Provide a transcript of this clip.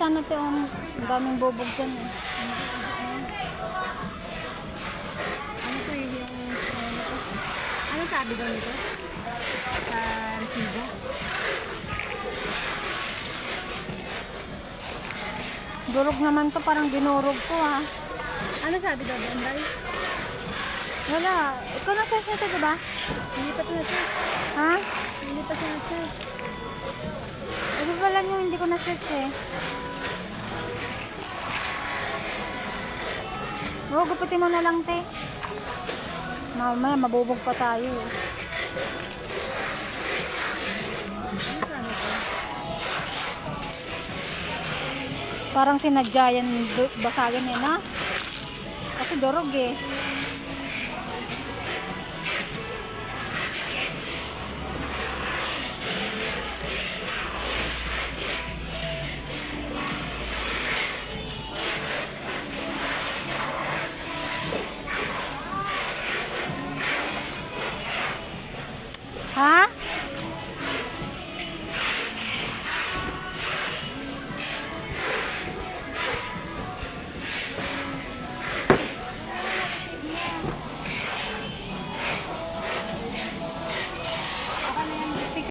sana ito. Ang daming bubog dyan eh. Ano to yung ano sabi daw nito? Sa resibo? Durog naman to, parang dinurog ko ha. Ano sabi daw doon, Day? Wala. Ikaw na search nito, diba? Nilipat na siya. Ha? Nilipat na siya. Ano pala yung hindi ko na search eh. Oo, gupitin mo na lang, te. Mamaya, mabubog pa tayo eh. Ano to? Parang sinadya yan, basagin yan ha. Kasi durog eh.